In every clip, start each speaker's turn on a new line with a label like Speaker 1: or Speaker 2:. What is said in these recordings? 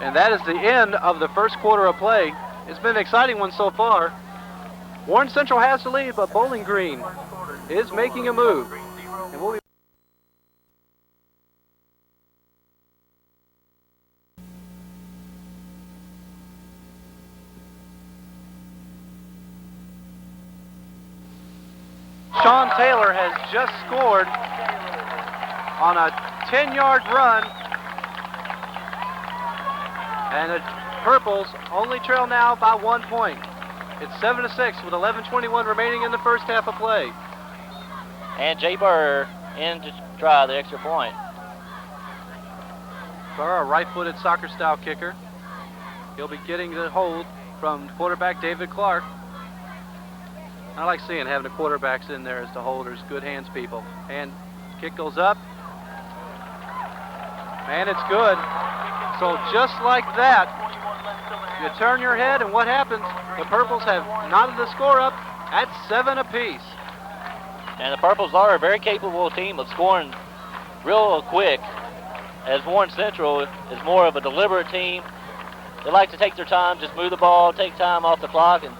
Speaker 1: And that is the end of the first quarter of play. It's been an exciting one so far. Warren Central has the lead, but Bowling Green is making a move. And we'll be Sean Taylor has just scored on a 10-yard run. And the Purples only trail now by 1 point. It's 7-6 with 11:21 remaining in the first half of play.
Speaker 2: And Jay Burr in to try the extra point.
Speaker 1: Burr, a right-footed soccer-style kicker. He'll be getting the hold from quarterback David Clark. I like seeing having the quarterbacks in there as the holders, good hands people. And kick goes up. And it's good. So just like that, you turn your head and what happens? The Purples have knotted the score up at 7 apiece.
Speaker 2: And the Purples are a very capable team of scoring real quick, as Warren Central is more of a deliberate team. They like to take their time, just move the ball, take time off the clock. And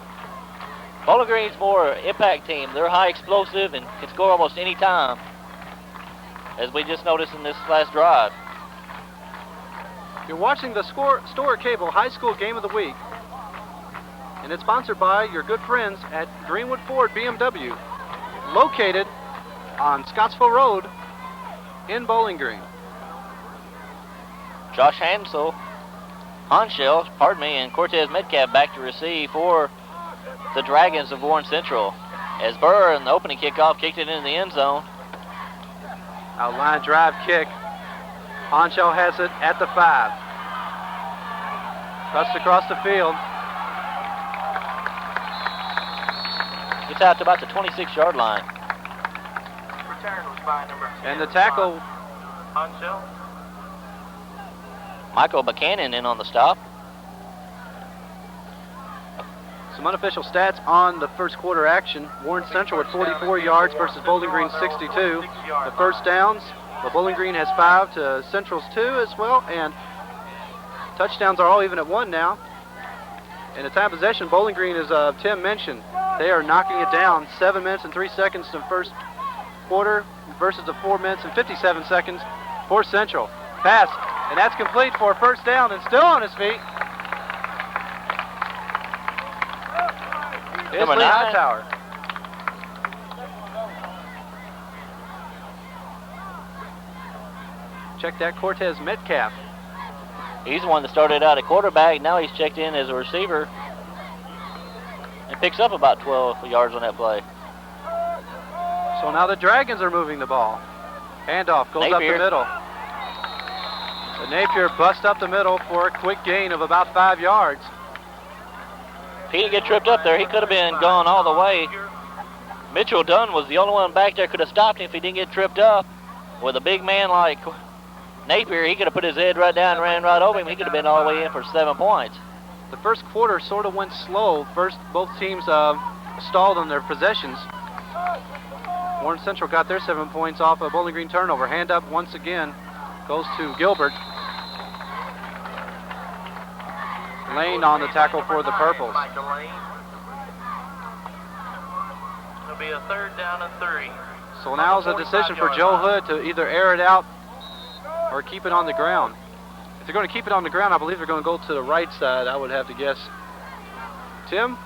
Speaker 2: Bowling Green's more impact team. They're high explosive and can score almost any time, as we just noticed in this last drive.
Speaker 1: You're watching the Store Cable High School Game of the Week, and it's sponsored by your good friends at Greenwood Ford BMW, located on Scottsville Road in Bowling Green.
Speaker 2: Josh Hanschel, and Cortez Metcalf back to receive for the Dragons of Warren Central, as Burr in the opening kickoff kicked it into the end zone.
Speaker 1: Outline drive kick. Hanschel has it at the 5. Cuts across the field.
Speaker 2: Gets out to about the 26-yard line.
Speaker 1: And the tackle.
Speaker 3: Hanschel.
Speaker 2: Michael Buchanan in on the stop.
Speaker 1: Some unofficial stats on the first quarter action. Warren Central with 44 yards versus Bowling Green 62. The first downs, but Bowling Green has 5 to Central's 2 as well, and touchdowns are all even at 1 now. In the time of possession, Bowling Green, as Tim mentioned, they are knocking it down. 7 minutes and 3 seconds in the first quarter versus the 4 minutes and 57 seconds for Central. Pass, and that's complete for a first down, and still on his feet. It's Lee Hightower. Check that, Cortez Metcalf.
Speaker 2: He's the one that started out at quarterback. Now he's checked in as a receiver and picks up about 12 yards on that play.
Speaker 1: So now the Dragons are moving the ball. Handoff goes
Speaker 2: Napier.
Speaker 1: up the middle. The Napier busts up the middle for a quick gain of about 5 yards.
Speaker 2: If he didn't get tripped up there, he could have been gone all the way. Mitchell Dunn was the only one back there could have stopped him if he didn't get tripped up. With a big man like Napier, he could have put his head right down and ran right over him. He could have been all the way in for 7 points.
Speaker 1: The first quarter sort of went slow. First, both teams stalled on their possessions. Warren Central got their 7 points off a Bowling Green turnover. Hand up once again goes to Gilbert. Lane on the tackle for the Purples.
Speaker 3: It'll be a 3rd down and 3.
Speaker 1: So now is a decision for Joe Hood to either air it out or keep it on the ground. If they're going to keep it on the ground, I believe they're going to go to the right side, I would have to guess. Tim?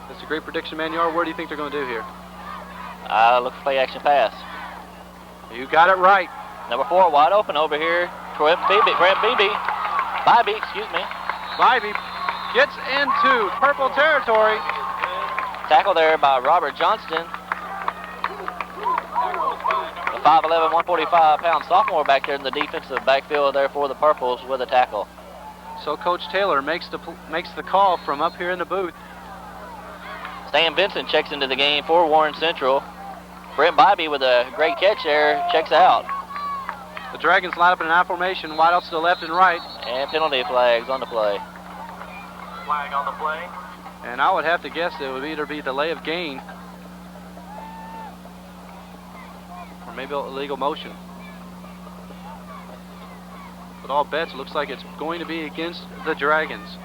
Speaker 1: That's a great prediction, man. Where do you think they're going to do here?
Speaker 2: Look for play action pass.
Speaker 1: You got it right.
Speaker 2: Number 4 wide open over here. Brent Beebe
Speaker 1: gets into purple territory.
Speaker 2: Tackle there by Robert Johnston. The 5'11", 145-pound sophomore back there in the defensive backfield there for the Purples with a tackle.
Speaker 1: So Coach Taylor makes the call from up here in the booth.
Speaker 2: Stan Benson checks into the game for Warren Central. Brent Bybee with a great catch there checks out.
Speaker 1: The Dragons line up in an I formation, wideouts to the left and right.
Speaker 2: And penalty flags on the play.
Speaker 3: Flag on the play.
Speaker 1: And I would have to guess it would either be delay of game or maybe illegal motion. with all bets, it looks like it's going to be against the Dragons.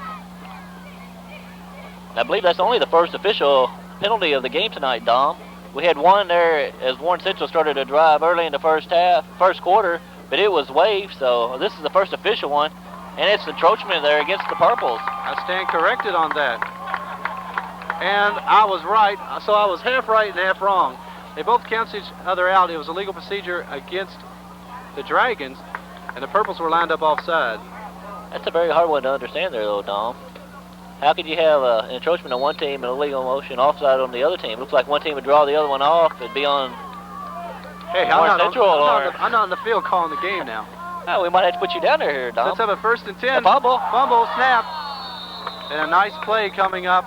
Speaker 2: I believe that's only the first official penalty of the game tonight, Dom. We had one there as Warren Central started to drive early in the first quarter, but it was waived, so this is the first official one, and it's encroachment there against the Purples.
Speaker 1: I stand corrected on that. And I was right, so I was half right and half wrong. They both canceled each other out. It was a legal procedure against the Dragons, and the Purples were lined up offside.
Speaker 2: That's a very hard one to understand there, though, Dom. How could you have an encroachment on one team and a legal motion offside on the other team? Looks like one team would draw the other one off. It'd be on
Speaker 1: Hey,
Speaker 2: Warren Central.
Speaker 1: I'm not in the field calling the game now.
Speaker 2: Oh, we might have to put you down there here, Dom.
Speaker 1: Let's have a 1st and 10.
Speaker 2: A fumble.
Speaker 1: Fumble, snap. And a nice play coming up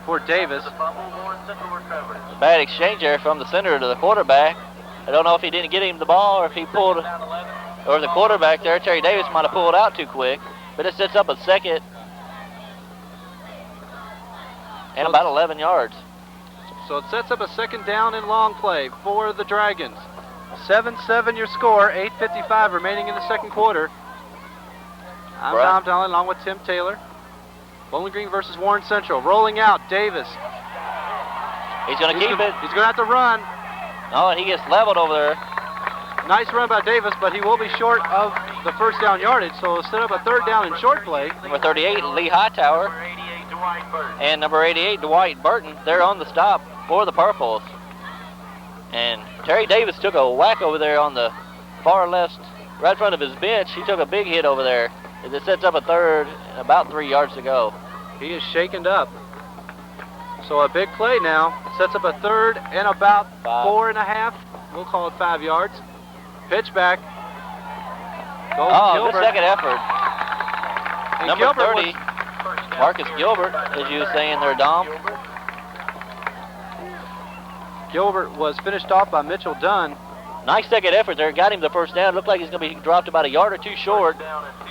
Speaker 1: for Davis.
Speaker 3: The fumble, Warren Central recovered.
Speaker 2: Bad exchange there from the center to the quarterback. I don't know if he didn't get him the ball or if he pulled, or the quarterback there, Terry Davis, might have pulled out too quick. But it sets up a second and about 11 yards.
Speaker 1: So it sets up a 2nd down and long play for the Dragons. 7-7 your score, 8:55 remaining in the 2nd quarter. I'm
Speaker 2: Right.
Speaker 1: Tom Donnelly along with Tim Taylor. Bowling Green versus Warren Central. Rolling out, Davis.
Speaker 2: He's going to keep it.
Speaker 1: He's going to have to run.
Speaker 2: Oh, and he gets leveled over there.
Speaker 1: Nice run by Davis, but he will be short of the 1st down yardage, so set up a 3rd down and short play.
Speaker 2: Number 38, Lee Hightower.
Speaker 3: Number 88, Dwight Burton.
Speaker 2: And number 88, Dwight Burton. They're on the stop for the Purples. And Terry Davis took a whack over there on the far left, right in front of his bench. He took a big hit over there. It sets up a 3rd, about 3 yards to go.
Speaker 1: He is shaken up. So a big play now. Sets up a 3rd and about 4.5. We'll call it 5 yards. Pitch back. Goes
Speaker 2: Oh,
Speaker 1: Gilbert.
Speaker 2: good second effort.
Speaker 1: And
Speaker 2: Number
Speaker 1: Gilbert
Speaker 2: 30,
Speaker 3: First down,
Speaker 2: Marcus Gilbert, as you were saying there, Dom.
Speaker 1: Gilbert was finished off by Mitchell Dunn.
Speaker 2: Nice second effort there. Got him the 1st down. Looked like he's going to be dropped about a yard or two short.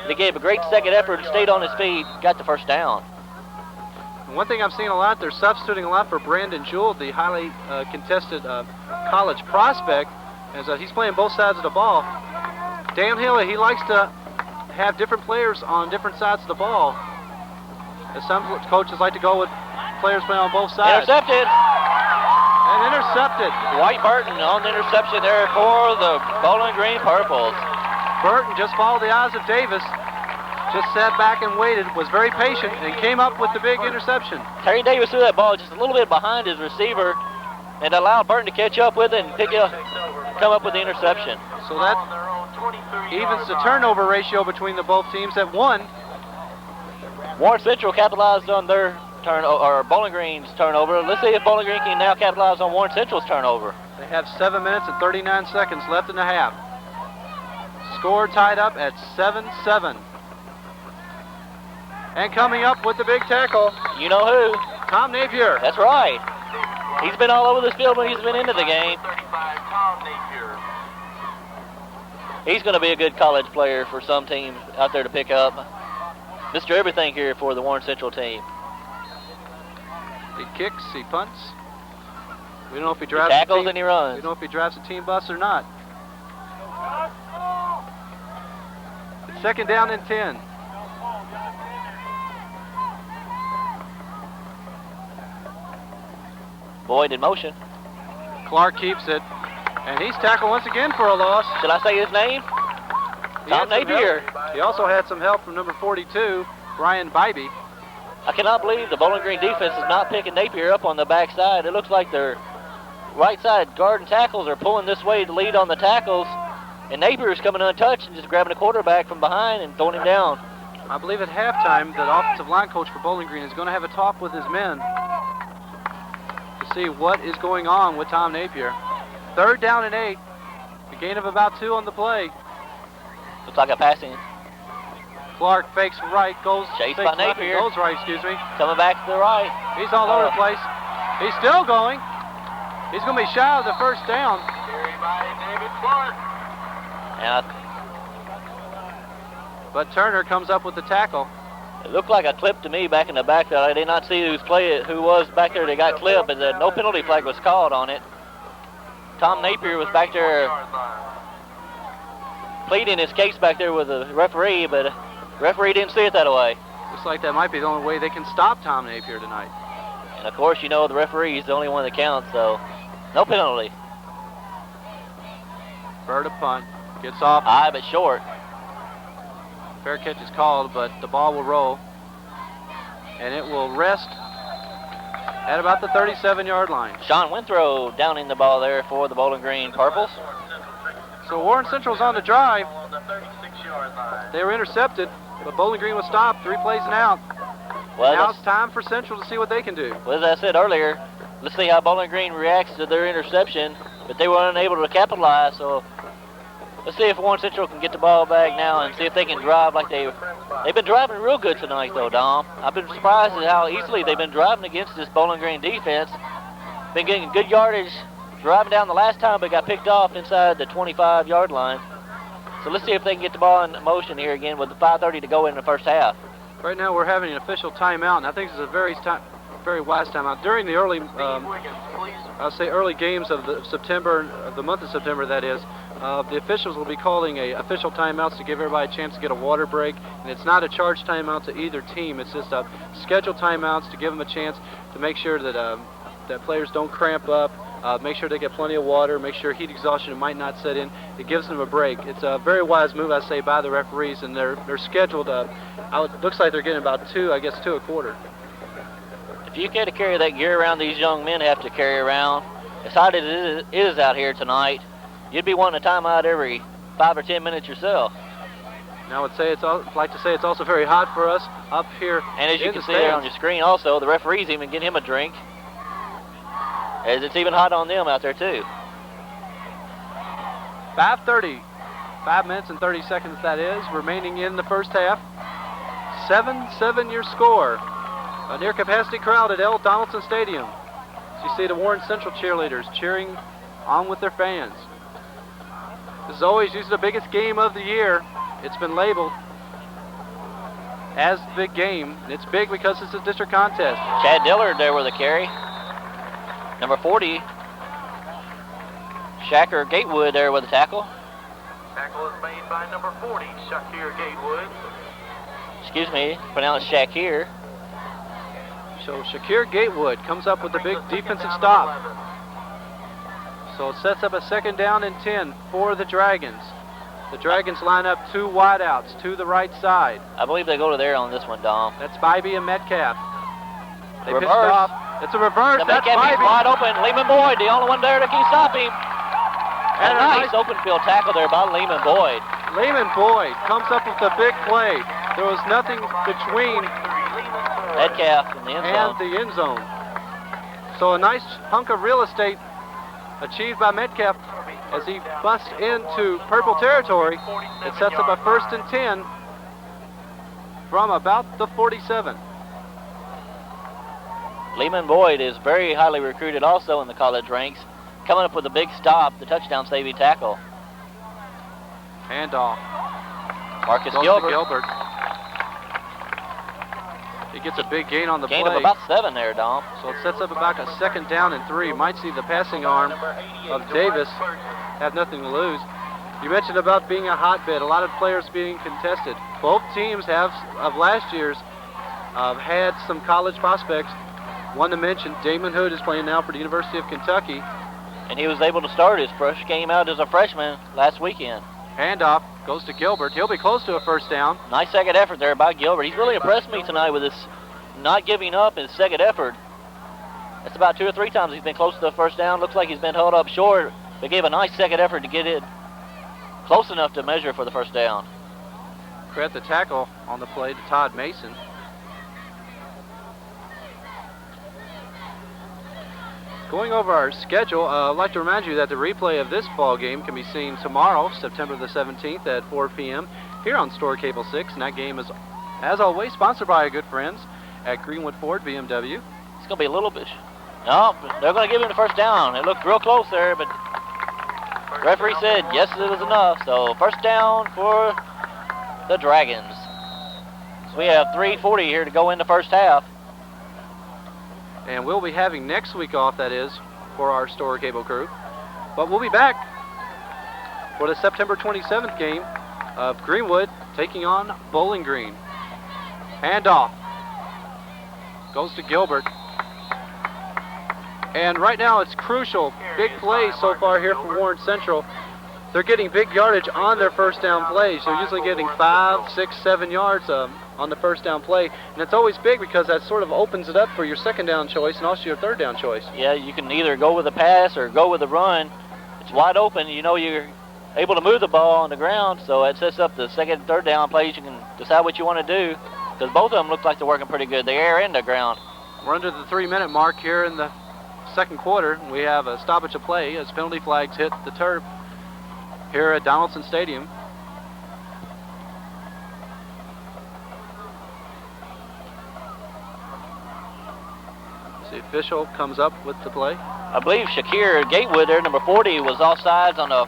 Speaker 2: They gave a great second effort and stayed on his feet. Got the 1st down.
Speaker 1: And one thing I've seen a lot, they're substituting a lot for Brandon Jewell, the highly contested college prospect, as he's playing both sides of the ball. Dan Hill, he likes to have different players on different sides of the ball. As some coaches like to go with players playing on both sides.
Speaker 2: Intercepted.
Speaker 1: And intercepted.
Speaker 2: Dwight Burton on the interception there for the Bowling Green Purples.
Speaker 1: Burton just followed the eyes of Davis, just sat back and waited, was very patient, and came up with the big interception.
Speaker 2: Terry Davis threw that ball just a little bit behind his receiver and allowed Burton to catch up with it and come up with the interception.
Speaker 1: So that evens the turnover ratio between the both teams at 1.
Speaker 2: Warren Central capitalized on their or Bowling Green's turnover. Let's see if Bowling Green can now capitalize on Warren Central's turnover.
Speaker 1: They have 7 minutes and 39 seconds left in the half. Score tied up at 7-7. And coming up with the big tackle,
Speaker 2: You know who?
Speaker 1: Tom Napier.
Speaker 2: That's right. He's been all over this field when he's been into the game.
Speaker 3: 35, Tom Napier.
Speaker 2: He's going to be a good college player for some teams out there to pick up. Mr. Everything here for the Warren Central team.
Speaker 1: He kicks, he punts. We don't know if he
Speaker 2: He
Speaker 1: drives
Speaker 2: tackles
Speaker 1: the
Speaker 2: and he
Speaker 1: team,
Speaker 2: runs.
Speaker 1: we don't know if he drives the team bus or not. It's 2nd down and 10.
Speaker 2: Boyd in motion.
Speaker 1: Clark keeps it, and he's tackled once again for a loss.
Speaker 2: Should I say his name?
Speaker 1: He
Speaker 2: Tom
Speaker 1: had some
Speaker 2: Napier.
Speaker 1: help. He also had some help from number 42, Brian Bybee.
Speaker 2: I cannot believe the Bowling Green defense is not picking Napier up on the backside. It looks like their right side guard and tackles are pulling this way to lead on the tackles, and Napier's coming untouched and just grabbing the quarterback from behind and throwing him down.
Speaker 1: I believe at halftime that offensive line coach for Bowling Green is going to have a talk with his men to see what is going on with Tom Napier. 3rd down and 8. A gain of about 2 on the play.
Speaker 2: Looks like a passing.
Speaker 1: Clark fakes right, goes
Speaker 2: Chased
Speaker 1: fakes
Speaker 2: by
Speaker 1: left,
Speaker 2: Napier.
Speaker 1: goes right, excuse me.
Speaker 2: Coming back to the right.
Speaker 1: He's all over the place. He's still going. He's going to be shy of the 1st down.
Speaker 3: Carried by David Clark.
Speaker 2: And
Speaker 1: But Turner comes up with the tackle.
Speaker 2: it looked like a clip to me back in the back there. I did not see who was back there that got clipped, but no penalty flag was called on it. Tom Napier was back there pleading his case back there with the referee, but the referee didn't see it that way.
Speaker 1: Looks like that might be the only way they can stop Tom Napier tonight.
Speaker 2: And of course, you know the referee is the only one that counts, so no penalty.
Speaker 1: Bird a punt. Gets off.
Speaker 2: High but short.
Speaker 1: Fair catch is called, but the ball will roll. And it will rest at about the 37-yard line.
Speaker 2: Sean Withrow downing the ball there for the Bowling Green Purples.
Speaker 1: So Warren Central's on the drive. They were intercepted, but Bowling Green was stopped. 3 plays and out.
Speaker 2: Well,
Speaker 1: now it's time for Central to see what they can do.
Speaker 2: Well, as I said earlier, let's see how Bowling Green reacts to their interception, but they were unable to capitalize, so let's see if Warren Central can get the ball back now and see if they can drive like they've been driving real good tonight, though, Dom. I've been surprised at how easily they've been driving against this Bowling Green defense. Been getting good yardage, driving down the last time, but got picked off inside the 25-yard line. So let's see if they can get the ball in motion here again with the 5:30 to go in the first half.
Speaker 1: Right now we're having an official timeout, and I think this is a very wise timeout. During the early, I'll say early games of the month of September, that is, the officials will be calling official timeouts to give everybody a chance to get a water break, and it's not a charged timeout to either team. It's just scheduled timeouts to give them a chance to make sure that that players don't cramp up, make sure they get plenty of water, make sure heat exhaustion might not set in. It gives them a break. It's a very wise move, I say, by the referees, and they're scheduled. It looks like they're getting about 2 a quarter.
Speaker 2: If you care to carry that gear around these young men have to carry around, as hot as it is out here tonight, you'd be wanting a timeout every 5 or 10 minutes yourself.
Speaker 1: Now I would say it's also very hot for us up here.
Speaker 2: And as you can see there on your screen also, the referees even getting him a drink, as it's even hot on them out there too.
Speaker 1: 5:30, 5 minutes and 30 seconds that is, remaining in the first half. 7-7 your score. A near capacity crowd at L. Donaldson Stadium. So you see the Warren Central cheerleaders cheering on with their fans. This is always usually the biggest game of the year. It's been labeled as the big game. It's big because it's a district contest.
Speaker 2: Chad Dillard there with a carry. Number 40, Shaker Gatewood there with a tackle.
Speaker 3: Tackle is made by number 40, Shakir Gatewood.
Speaker 2: Excuse me, pronounced Shakir.
Speaker 1: So Shakir Gatewood comes up with the big defensive stop. So it sets up a 2nd down and 10 for the Dragons. The Dragons line up 2 wideouts to the right side.
Speaker 2: I believe they go to there on this one, Dom.
Speaker 1: That's Bybee and Metcalf. They pitched
Speaker 2: Reverse.
Speaker 1: off. It's a reverse.
Speaker 2: The
Speaker 1: That's
Speaker 2: Metcalf is
Speaker 1: Bybee.
Speaker 2: wide open. Lehman Boyd, the only one there that can stop him. And a nice open field tackle there by Lehman Boyd.
Speaker 1: Lehman Boyd comes up with a big play. There was nothing between
Speaker 2: Metcalf in the end zone.
Speaker 1: and the end zone. So a nice hunk of real estate achieved by Metcalf as he busts into purple territory. It sets up a 1st and 10 from about the 47.
Speaker 2: Lehman Boyd is very highly recruited also in the college ranks, coming up with a big stop, the touchdown saving tackle.
Speaker 1: Handoff.
Speaker 2: Marcus
Speaker 1: Goes to
Speaker 2: Gilbert.
Speaker 1: Gilbert. He gets a big gain on the
Speaker 2: Gain
Speaker 1: play.
Speaker 2: of about 7 there, Dom.
Speaker 1: So it sets up about a 2nd down and 3. Might see the passing arm of Davis have nothing to lose. You mentioned about being a hotbed, a lot of players being contested. Both teams have, of last year's, had some college prospects. One to mention, Damon Hood is playing now for the University of Kentucky.
Speaker 2: And he was able to start his first game out as a freshman last weekend.
Speaker 1: Handoff goes to Gilbert. He'll be close to a 1st down.
Speaker 2: Nice second effort there by Gilbert. He's really impressed me tonight with his not giving up his second effort. That's about 2 or 3 times he's been close to the 1st down. Looks like he's been held up short, but gave a nice second effort to get it close enough to measure for the 1st down.
Speaker 1: Credit the tackle on the play to Todd Mason. Going over our schedule, I'd like to remind you that the replay of this ball game can be seen tomorrow, September the 17th at 4 p.m. here on Store Cable 6. And that game is, as always, sponsored by our good friends at Greenwood Ford BMW.
Speaker 2: It's going to be a little bit. No, they're going to give him the 1st down. It looked real close there, but the referee said yes, it was enough. So 1st down for the Dragons. So we have 3:40 here to go in the first half.
Speaker 1: And we'll be having next week off, that is, for our Store Cable crew. But we'll be back for the September 27th game of Greenwood taking on Bowling Green. Handoff. Goes to Gilbert. And right now it's crucial. Big plays so far here for Warren Central. They're getting big yardage on their first down plays. They're usually getting 5, 6, 7 yards on the first down play. And it's always big because that sort of opens it up for your second down choice and also your third down choice.
Speaker 2: Yeah, you can either go with a pass or go with a run. It's wide open. You know you're able to move the ball on the ground, so it sets up the second and third down plays. You can decide what you want to do because both of them look like they're working pretty good, the air and the ground.
Speaker 1: We're under the 3-minute mark here in the second quarter. We have a stoppage of play as penalty flags hit the turf here at Donaldson Stadium. The official comes up with the play.
Speaker 2: I believe Shakir Gatewood there, number 40, was offsides on the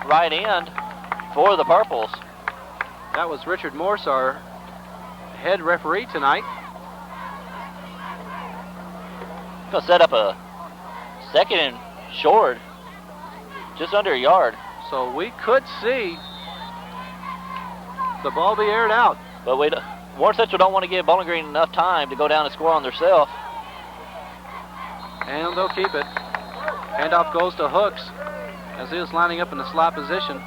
Speaker 2: right end for the Purples.
Speaker 1: That was Richard Morse, our head referee tonight.
Speaker 2: Going to set up a second and short, just under a yard.
Speaker 1: So we could see the ball be aired out.
Speaker 2: But Warren Central don't want to give Bowling Green enough time to go down and score on themselves.
Speaker 1: And they'll keep it. Handoff goes to Hooks as he is lining up in the slot position.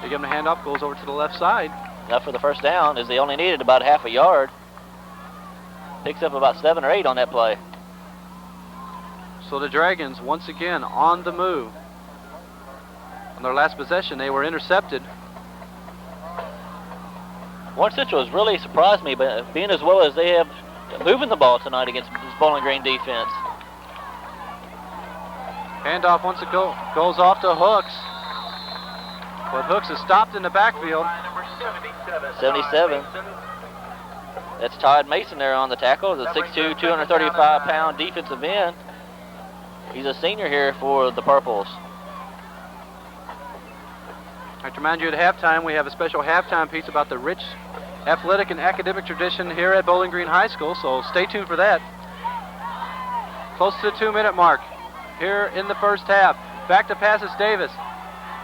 Speaker 1: They give him a handoff, goes over to the left side.
Speaker 2: Enough for the first down, as they only needed about half a yard. Picks up about 7 or 8 on that play.
Speaker 1: So the Dragons once again on the move. On their last possession, they were intercepted.
Speaker 2: Warren Central has really surprised me, but being as well as they have moving the ball tonight against this Bowling Green defense.
Speaker 1: Handoff once it goes off to Hooks. But Hooks is stopped in the backfield.
Speaker 2: 77. That's Todd Mason there on the tackle, the 6'2", 235-pound defensive end. He's a senior here for the Purples.
Speaker 1: I'd like to remind you at halftime, we have a special halftime piece about the rich athletic and academic tradition here at Bowling Green High School, so stay tuned for that. Close to the 2-minute mark here in the first half. Back to passes Davis.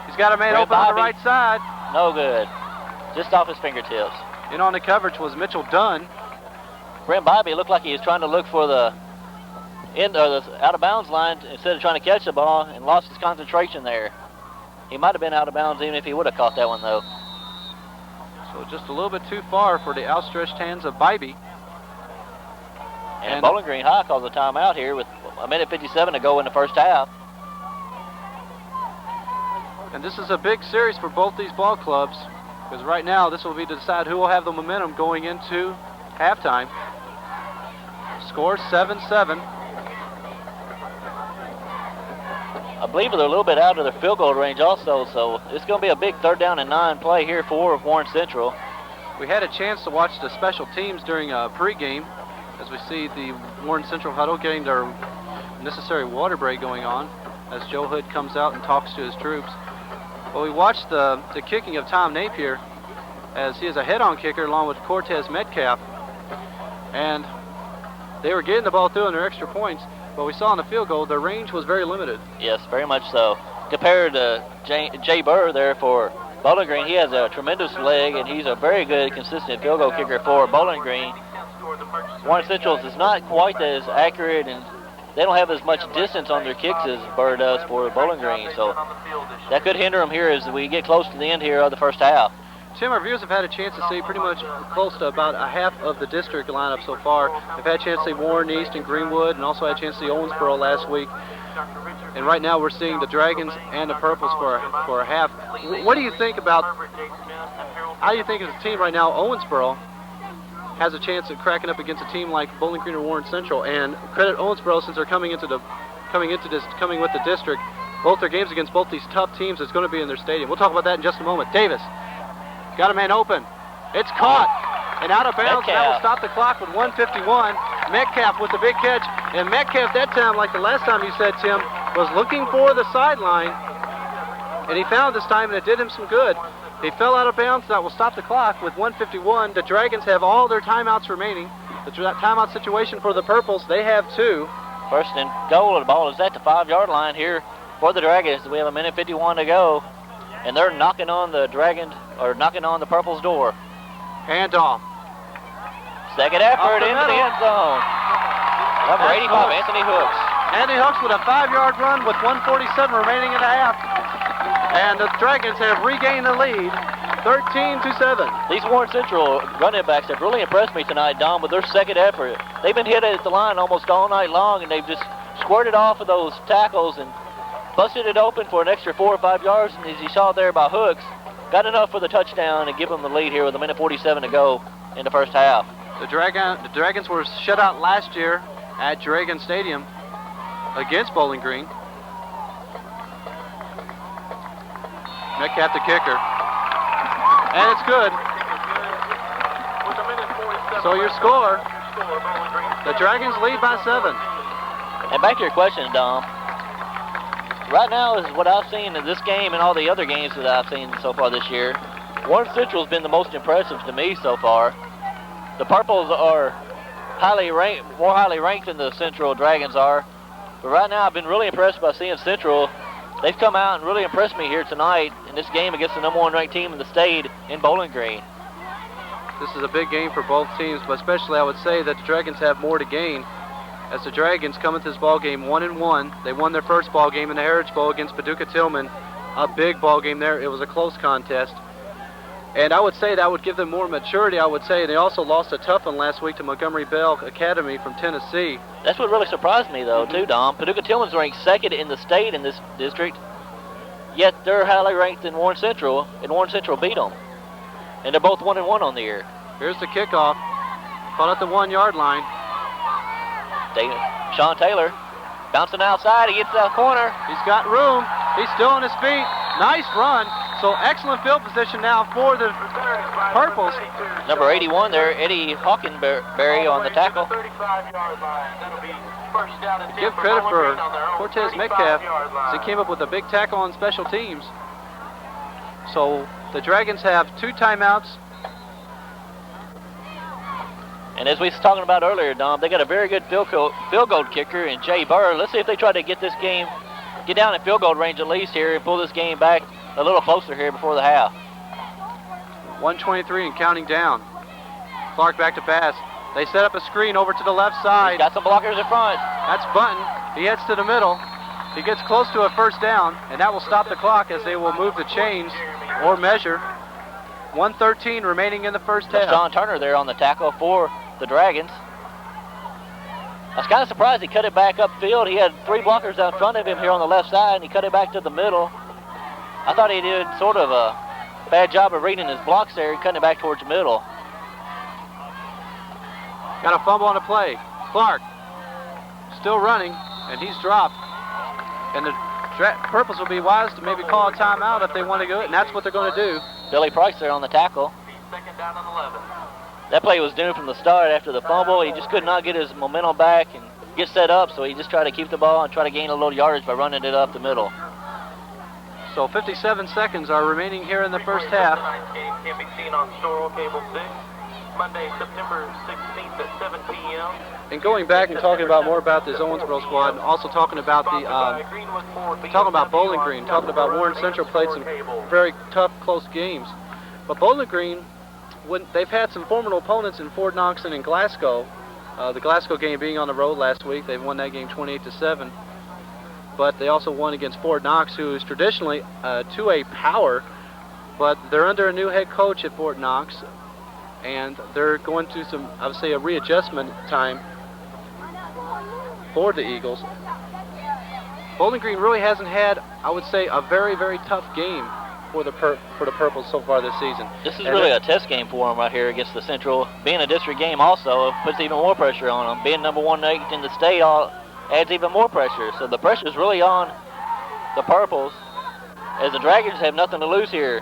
Speaker 1: He's got a man open on the right side.
Speaker 2: No good. Just off his fingertips.
Speaker 1: In on the coverage was Mitchell Dunn.
Speaker 2: Brent Bobby looked like he was trying to look for the end of the out of bounds line instead of trying to catch the ball and lost his concentration there. He might have been out of bounds even if he would have caught that one though.
Speaker 1: So just a little bit too far for the outstretched hands of Bybee.
Speaker 2: And Bowling Green High calls a timeout here with 1:57 to go in the first half.
Speaker 1: And this is a big series for both these ball clubs, because right now this will be to decide who will have the momentum going into halftime. Score 7-7.
Speaker 2: I believe they're a little bit out of their field goal range also, so it's going to be a big 3rd down and 9 play here for Warren Central.
Speaker 1: We had a chance to watch the special teams during a pregame as we see the Warren Central huddle getting their necessary water break going on as Joe Hood comes out and talks to his troops. Well, we watched the kicking of Tom Napier as he is a head-on kicker along with Cortez Metcalf. And they were getting the ball through in their extra points, but we saw in the field goal their range was very limited.
Speaker 2: Yes, very much so. Compared to Jay Burr there for Bowling Green, he has a tremendous leg, and he's a very good, consistent field goal kicker for Bowling Green. Warren Central is not quite as accurate, and they don't have as much distance on their kicks as Burr does for Bowling Green, so that could hinder them here as we get close to the end here of the first half.
Speaker 1: Tim, our viewers have had a chance to see pretty much close to about a half of the district lineup so far. They've had a chance to see Warren East and Greenwood, and also had a chance to see Owensboro last week. And right now we're seeing the Dragons and the Purples for a half. What do you think about, how do you think as a team right now, Owensboro has a chance of cracking up against a team like Bowling Green or Warren Central? And credit Owensboro, since they're coming with the district. Both their games against both these tough teams is going to be in their stadium. We'll talk about that in just a moment. Davis got a man open. It's caught and out of bounds. That will stop the clock with 1:51. Metcalf with the big catch, and Metcalf that time, like the last time you said, Tim, was looking for the sideline, and he found this time, and it did him some good. He fell out of bounds. That will stop the clock with 1:51. The Dragons have all their timeouts remaining. The timeout situation for the Purples, they have 2.
Speaker 2: First and goal, the ball is at the 5-yard line here for the Dragons. We have 1:51 to go. and they're knocking on the Purple's door.
Speaker 1: Handoff.
Speaker 2: Second effort into the end zone. Number 85, Anthony Hooks.
Speaker 1: Anthony Hooks with a 5-yard run with 1:47 remaining in the half. And the Dragons have regained the lead, 13-7.
Speaker 2: These Warren Central running backs have really impressed me tonight, Don, with their second effort. They've been hit at the line almost all night long, and they've just squirted off of those tackles and busted it open for an extra 4 or 5 yards. And as you saw there by Hooks, got enough for the touchdown and give them the lead here with 1:47 to go in the first half.
Speaker 1: The Dragons were shut out last year at Dragon Stadium against Bowling Green. Metcalf the kicker. And it's good. So your score, the Dragons lead by 7.
Speaker 2: And back to your question, Dom. Right now is what I've seen in this game and all the other games that I've seen so far this year. Warren Central has been the most impressive to me so far. The Purples are more highly ranked than the Central Dragons are. But right now I've been really impressed by seeing Central. They've come out and really impressed me here tonight in this game against the #1 ranked team in the state in Bowling Green.
Speaker 1: This is a big game for both teams, but especially I would say that the Dragons have more to gain, as the Dragons come into this ball game 1-1. They won their first ball game in the Heritage Bowl against Paducah Tillman, a big ball game there. It was a close contest, and I would say that would give them more maturity. I would say they also lost a tough one last week to Montgomery Bell Academy from Tennessee.
Speaker 2: That's what really surprised me, though, too, Dom. Paducah Tillman's ranked second in the state in this district, yet they're highly ranked in Warren Central, and Warren Central beat them. And they're both 1-1 on the year.
Speaker 1: Here's the kickoff, caught at the 1-yard line.
Speaker 2: Sean Taylor bouncing outside, he gets that corner.
Speaker 1: He's got room, he's still on his feet. Nice run, so excellent field position now for the Purples.
Speaker 2: Number 81 there, Eddie Hawkenberry on the tackle.
Speaker 1: Give credit for Cortez Metcalf, as he came up with a big tackle on special teams. So the Dragons have 2 timeouts.
Speaker 2: And as we was talking about earlier, Dom, they got a very good field goal kicker in Jay Burr. Let's see if they try to get this game, get down in field goal range at least here and pull this game back a little closer here before the half.
Speaker 1: 1:23 and counting down. Clark back to pass. They set up a screen over to the left side.
Speaker 2: He's got some blockers in front.
Speaker 1: That's Button. He heads to the middle. He gets close to a first down, and that will stop the clock as they will move the chains or measure. 1:13 remaining in the first half.
Speaker 2: Sean Turner there on the tackle for the Dragons. I was kind of surprised he cut it back upfield. He had 3 blockers out in front of him here on the left side, and he cut it back to the middle. I thought he did sort of a bad job of reading his blocks there, cutting it back towards the middle.
Speaker 1: Got a fumble on the play. Clark still running, and he's dropped. And the Purples will be wise to maybe call a timeout if they want to go, and that's what they're going to do.
Speaker 2: Billy Price there on the tackle.
Speaker 3: Second down on 11.
Speaker 2: That play was doomed from the start after the fumble. He just could not get his momentum back and get set up, so he just tried to keep the ball and try to gain a little yardage by running it up the middle.
Speaker 1: So 57 seconds are remaining here in the first half.
Speaker 3: Tonight's game can be seen on Store Cable 6, Monday, September 16th at 7 p.m.
Speaker 1: And going back and talking about more about this Owensboro squad, and also talking about talking about Bowling Green, talking about Warren Central played some very tough, close games. But Bowling Green, they've had some formidable opponents in Fort Knox and in Glasgow. The Glasgow game being on the road last week, they won that game 28-7. But they also won against Fort Knox, who is traditionally a 2A power, but they're under a new head coach at Fort Knox, and they're going through some, I would say, a readjustment time for the Eagles. Bowling Green really hasn't had, I would say, a very, very tough game for the Purples so far this season.
Speaker 2: This is really a test game for them right here against the Central. Being a district game also puts even more pressure on them. Being #1 ranked in the state adds even more pressure. So the pressure is really on the Purples, as the Dragons have nothing to lose here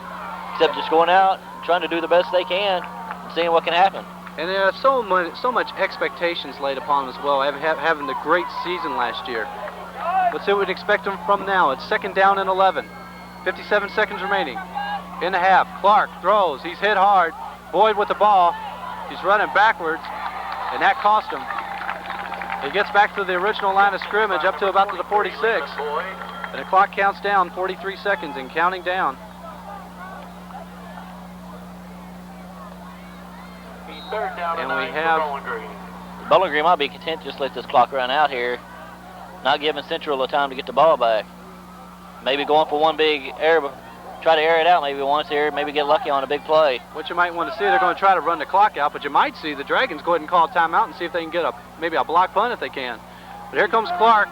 Speaker 2: except just going out, trying to do the best they can, and seeing what can happen.
Speaker 1: And there are so much expectations laid upon them as well, having a great season last year. Let's see what we expect them from now. It's second down and 11. 57 seconds remaining in the half. Clark throws. He's hit hard. Boyd with the ball. He's running backwards, and that cost him. He gets back to the original line of scrimmage up to about to the 46. And the clock counts down 43 seconds and counting down.
Speaker 3: Third down
Speaker 1: And
Speaker 3: and
Speaker 1: we
Speaker 3: 9
Speaker 1: have-
Speaker 3: for Bowling Green.
Speaker 2: Bowling Green might be content just to let this clock run out here, not giving Central the time to get the ball back. Maybe going for one big air, try to air it out maybe once here, maybe get lucky on a big play.
Speaker 1: What you might want to see, they're going to try to run the clock out, but you might see the Dragons go ahead and call a timeout and see if they can get maybe a block punt if they can. But here comes Clark.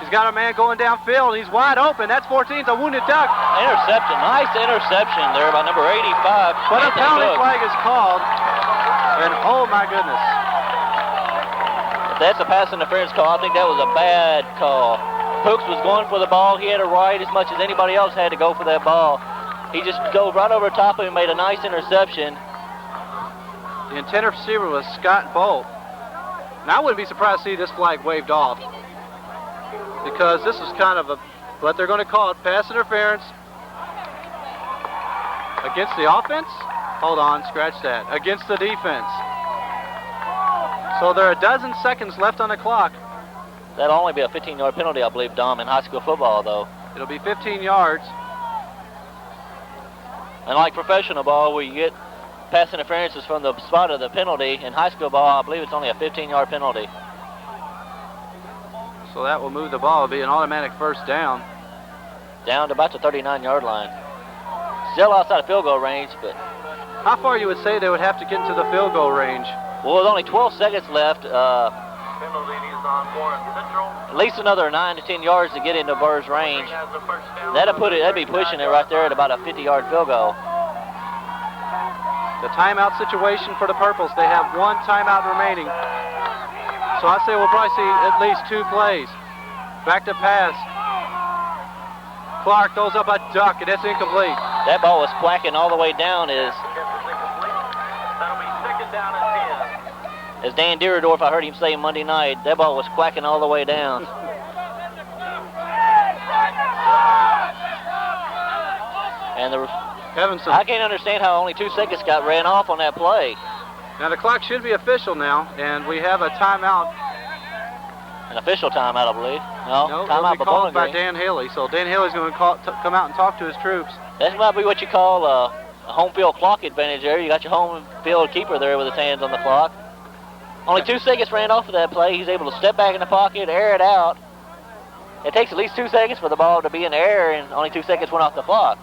Speaker 1: He's got a man going downfield. He's wide open. That's 14. It's a wounded duck.
Speaker 2: Interception, nice interception there by number 85.
Speaker 1: But a
Speaker 2: Anthony
Speaker 1: penalty
Speaker 2: Cook.
Speaker 1: flag is called. And oh my goodness.
Speaker 2: If that's a pass interference call, I think that was a bad call. Hooks was going for the ball. He had a right as much as anybody else had to go for that ball. He just dove right over top of him and made a nice interception.
Speaker 1: The intended receiver was Scott Bolt. Now I wouldn't be surprised to see this flag waved off, because this is kind of what they're going to call it, pass interference against the offense. Hold on, scratch that. Against the defense. So there are a dozen seconds left on the clock.
Speaker 2: That'll only be a 15-yard penalty, I believe, Dom, in high school football, though.
Speaker 1: It'll be 15 yards.
Speaker 2: Unlike professional ball, where you get pass interferences from the spot of the penalty, in high school ball, I believe it's only a 15-yard penalty.
Speaker 1: So that will move the ball. It'll be an automatic first down.
Speaker 2: Down to about the 39-yard line. Still outside of field goal range, but
Speaker 1: How far you would say they would have to get into the field goal range?
Speaker 2: well, with only 12 seconds left,
Speaker 3: Penalty is on Warren Central.
Speaker 2: at least another 9 to 10 yards to get into Burr's range.
Speaker 3: Has the first down.
Speaker 2: That'd be pushing it right there at about a 50-yard field goal.
Speaker 1: The timeout situation for the Purples. They have one timeout remaining. So I say we'll probably see at least 2 plays. Back to pass. Clark throws up a duck, and it's incomplete.
Speaker 2: That ball was quacking all the way down
Speaker 3: Guess it's incomplete. That'll be second down and 10.
Speaker 2: as Dan Deerdorf, I heard him say Monday night, that ball was quacking all the way down. And
Speaker 1: Evanson.
Speaker 2: I can't understand how only 2 seconds got ran off on that play.
Speaker 1: Now the clock should be official now, and we have a timeout.
Speaker 2: An official timeout, I believe. No,
Speaker 1: No, it'll
Speaker 2: timeout
Speaker 1: be
Speaker 2: by
Speaker 1: called
Speaker 2: Bowling
Speaker 1: by
Speaker 2: Green.
Speaker 1: Dan Haley. So Dan Haley's going to come out and talk to his troops.
Speaker 2: That might be what you call a home field clock advantage there. You got your home field keeper there with his hands on the clock. Only 2 seconds ran off of that play. He's able to step back in the pocket, air it out. It takes at least 2 seconds for the ball to be in the air, and only 2 seconds went off the clock.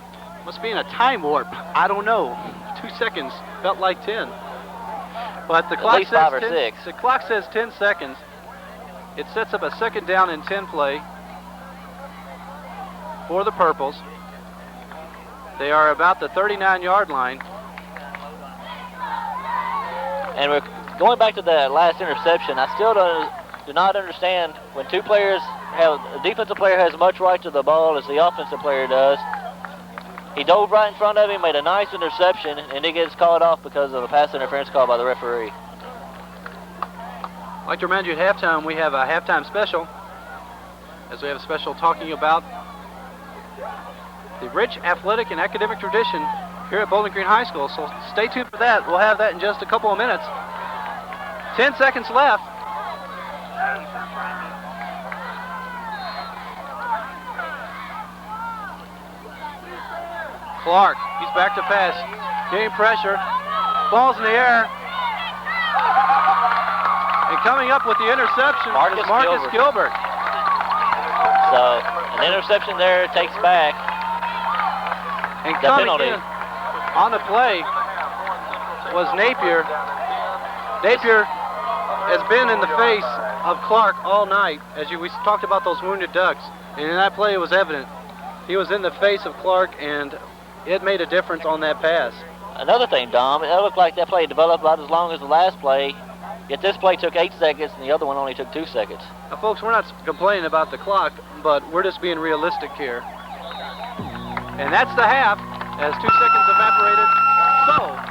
Speaker 1: Must be in a time warp. I don't know. 2 seconds felt like 10. But the clock
Speaker 2: least
Speaker 1: says
Speaker 2: 5 or
Speaker 1: 10,
Speaker 2: 6.
Speaker 1: The clock says 10 seconds. It sets up a second down and 10 play for the Purples. They are about the 39-yard line.
Speaker 2: And we're going back to that last interception. I still do not understand when two players have, the defensive player has as much right to the ball as the offensive player does. He dove right in front of him, made a nice interception, and he gets called off because of a pass interference call by the referee.
Speaker 1: I'd like to remind you at halftime we have a halftime special, as we have a special talking about the rich athletic and academic tradition here at Bowling Green High School. So stay tuned for that. We'll have that in just a couple of minutes. 10 seconds left. Clark, he's back to pass. Getting pressure. Ball's in the air. And coming up with the interception is Marcus Gilbert.
Speaker 2: So an interception there takes back
Speaker 1: And
Speaker 2: the
Speaker 1: coming
Speaker 2: penalty.
Speaker 1: in on the play was Napier. Napier has been in the face of Clark all night, as we talked about those wounded ducks. And in that play, it was evident. He was in the face of Clark, and it made a difference on that pass.
Speaker 2: Another thing, Dom, it looked like that play developed about as long as the last play, yet this play took 8 seconds and the other one only took 2 seconds.
Speaker 1: Now, folks, we're not complaining about the clock, but we're just being realistic here. And that's the half, as 2 seconds evaporated. So,